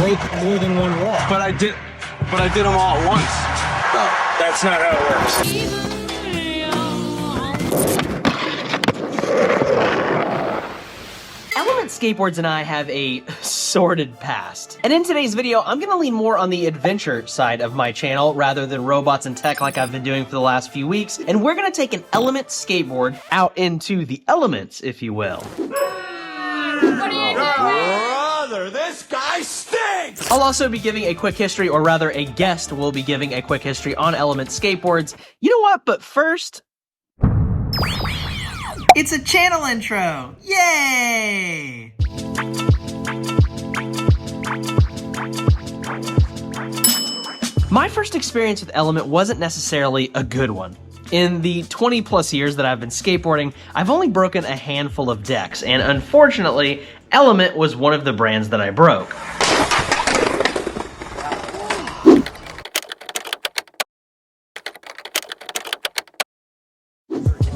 break more than one wall. But I did them all at once. No, that's not how it works. Element Skateboards and I have a sordid past. And in today's video, I'm gonna lean more on the adventure side of my channel rather than robots and tech like I've been doing for the last few weeks. And we're gonna take an Element skateboard out into the elements, if you will. Brother, this guy stinks! I'll also be giving a quick history, or rather a guest will be giving a quick history on Element Skateboards. You know what, but first, it's a channel intro! Yay! My first experience with Element wasn't necessarily a good one. In the 20 plus years that I've been skateboarding, I've only broken a handful of decks, and unfortunately, Element was one of the brands that I broke.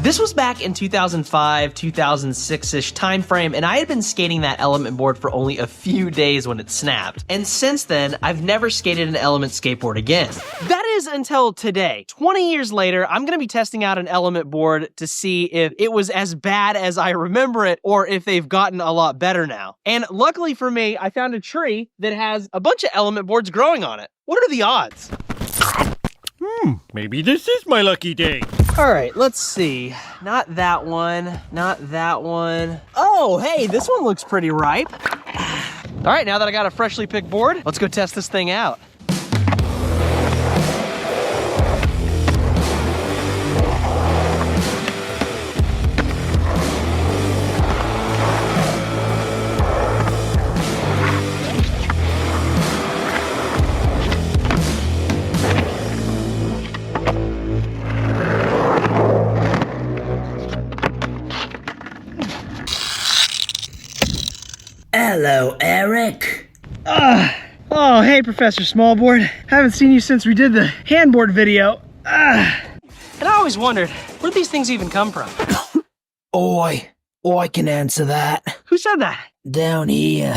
This was back in 2005, 2006-ish time frame, and I had been skating that Element board for only a few days when it snapped. And since then, I've never skated an Element skateboard again. That is until today. 20 years later, I'm gonna be testing out an Element board to see if it was as bad as I remember it, or if they've gotten a lot better now. And luckily for me, I found a tree that has a bunch of Element boards growing on it. What are the odds? Maybe this is my lucky day. All right, let's see. Not that one, not that one. Oh, hey, this one looks pretty ripe. All right, now that I got a freshly picked board, let's go test this thing out. Hello, Eric. Oh, hey, Professor Smallboard. Haven't seen you since we did the handboard video. And I always wondered, where do these things even come from? I can answer that. Who said that? Down here.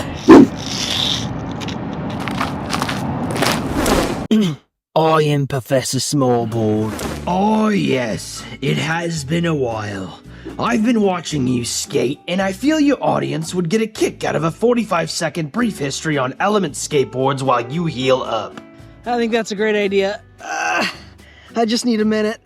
I am Professor Smallboard. Oh yes, it has been a while. I've been watching you skate, and I feel your audience would get a kick out of a 45-second brief history on Element Skateboards while you heal up. I think that's a great idea. I just need a minute.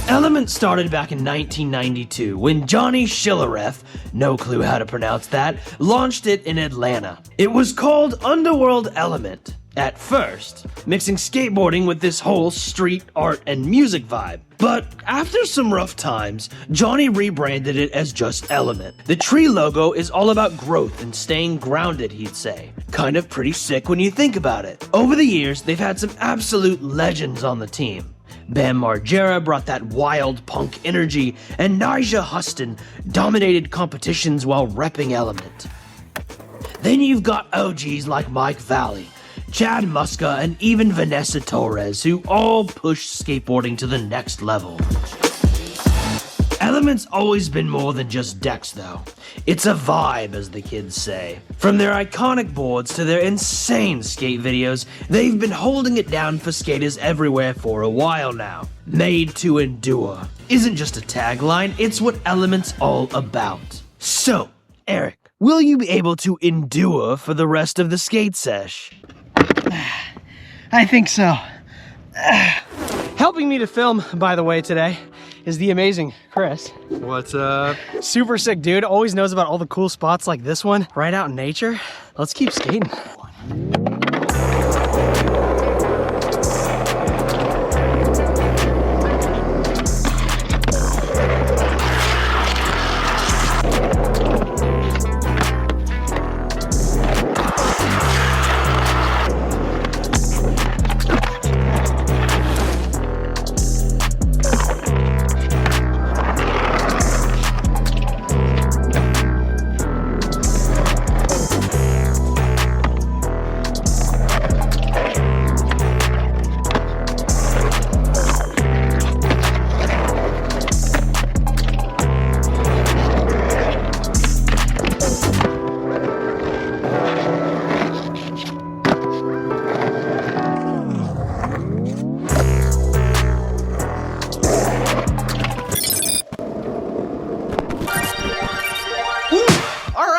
Element started back in 1992 when Johnny Shillareff, no clue how to pronounce that, launched it in Atlanta. It was called Underworld Element at first, mixing skateboarding with this whole street, art, and music vibe. But after some rough times, Johnny rebranded it as just Element. The tree logo is all about growth and staying grounded, he'd say. Kind of pretty sick when you think about it. Over the years, they've had some absolute legends on the team. Bam Margera brought that wild punk energy, and Nyjah Huston dominated competitions while repping Element. Then you've got OGs like Mike Valley, Chad Muska, and even Vanessa Torres, who all pushed skateboarding to the next level. Element's always been more than just decks though. It's a vibe, as the kids say. From their iconic boards to their insane skate videos, they've been holding it down for skaters everywhere for a while now. Made to endure isn't just a tagline, it's what Element's all about. So, Eric, will you be able to endure for the rest of the skate sesh? I think so. Helping me to film, by the way, today is the amazing Chris. What's up? Super sick dude, always knows about all the cool spots like this one, right out in nature. Let's keep skating.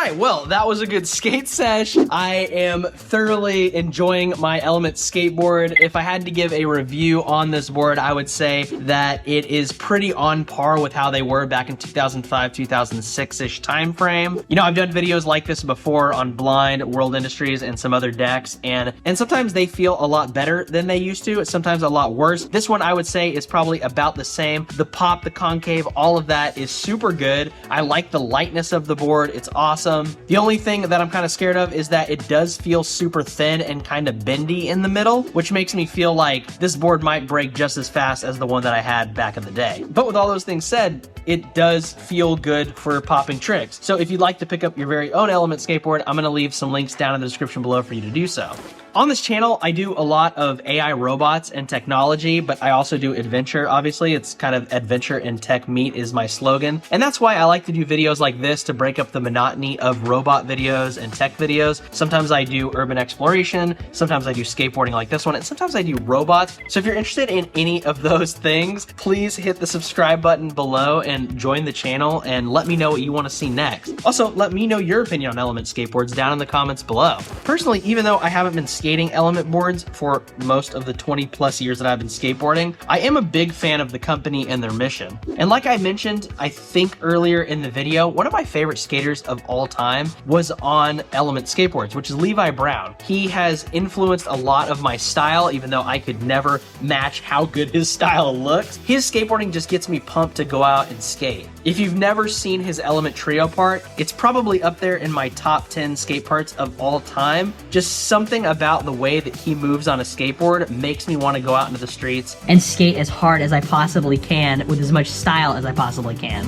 right, well, that was a good skate sesh. I am thoroughly enjoying my Element skateboard. If I had to give a review on this board, I would say that it is pretty on par with how they were back in 2005, 2006-ish time frame. You know, I've done videos like this before on Blind, World Industries, and some other decks, and sometimes they feel a lot better than they used to, sometimes a lot worse. This one, I would say, is probably about the same. The pop, the concave, all of that is super good. I like the lightness of the board. It's awesome. The only thing that I'm kind of scared of is that it does feel super thin and kind of bendy in the middle, which makes me feel like this board might break just as fast as the one that I had back in the day. But with all those things said, it does feel good for popping tricks. So if you'd like to pick up your very own Element skateboard, I'm gonna leave some links down in the description below for you to do so. On this channel, I do a lot of AI robots and technology, but I also do adventure, obviously. It's kind of adventure and tech meet is my slogan. And that's why I like to do videos like this to break up the monotony of robot videos and tech videos. Sometimes I do urban exploration, sometimes I do skateboarding like this one, and sometimes I do robots. So if you're interested in any of those things, please hit the subscribe button below and join the channel and let me know what you want to see next. Also, let me know your opinion on Element skateboards down in the comments below. Personally, even though I haven't been skating Element boards for most of the 20+ years that I've been skateboarding, I am a big fan of the company and their mission. And like I mentioned, I think earlier in the video, one of my favorite skaters of all time was on Element Skateboards, which is Levi Brown. He has influenced a lot of my style, even though I could never match how good his style looks. His skateboarding just gets me pumped to go out and skate. If you've never seen his Element Trio part, it's probably up there in my top 10 skate parts of all time. Just something about the way that he moves on a skateboard makes me want to go out into the streets and skate as hard as I possibly can with as much style as I possibly can.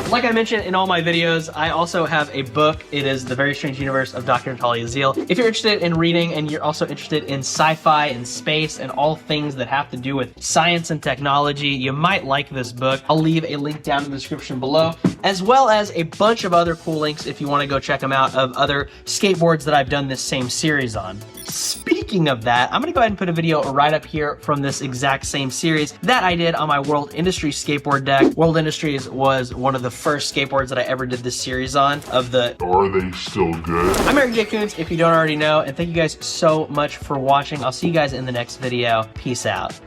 Like I mentioned in all my videos, I also have a book. It is The Very Strange Universe of Dr. Natalia Zeal. If you're interested in reading and you're also interested in sci-fi and space and all things that have to do with science and technology, you might like this book. I'll leave a link down in the description below, as well as a bunch of other cool links if you want to go check them out of other skateboards that I've done this same series on. Speaking of that, I'm going to go ahead and put a video right up here from this exact same series that I did on my World Industries skateboard deck. World Industries was one of the first skateboards that I ever did this series on of the... Are they still good? I'm Eric J. Coons, if you don't already know, and thank you guys so much for watching. I'll see you guys in the next video. Peace out.